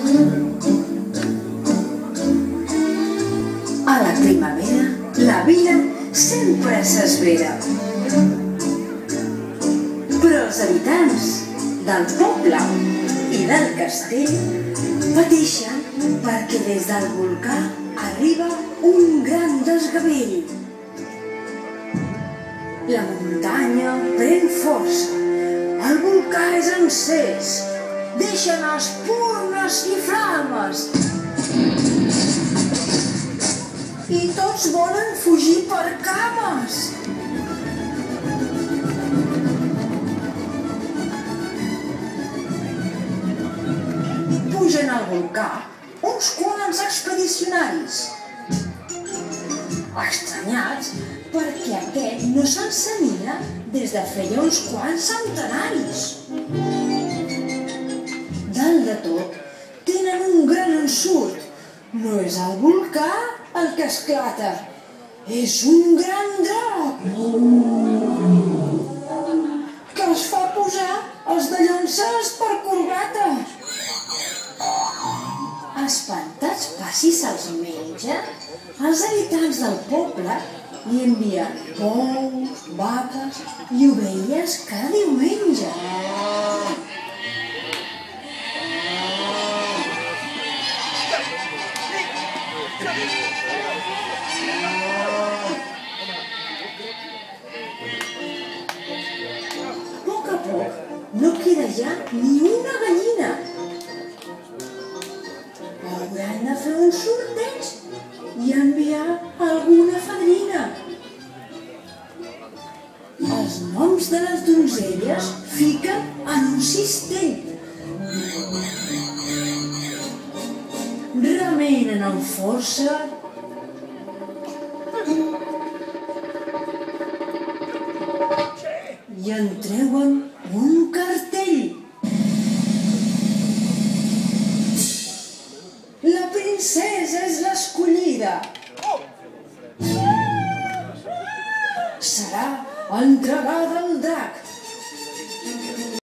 A la primavera, la vida sempre s'esvera. Però els habitants del poble i del castell pateixen perquè des del volcà arriba un gran desgavell. La muntanya pren força, el volcà és encès, deixen espurnes i flames. I tots volen fugir per cames. Pugen al volcà uns quants expedicionaris, estranyats perquè aquest no s'encenia des de feia uns quants centenaris. Dalt de tot tenen un gran ensurt. No és el volcà el que esclata, és un gran drac que els fa posar els dallonses per corbata. Espantats per si se'ls menja, els habitants del poble li envien bous, vaques i ovelles cada diumenge. A poc no queda ja ni una gallina. Hauran de fer un sorteig i enviar alguna fadrina. Els noms de les donzelles fiquen en un cistell. Remenen amb força i en treuen un cartell. La princesa és l'escollida. Serà entregada al drac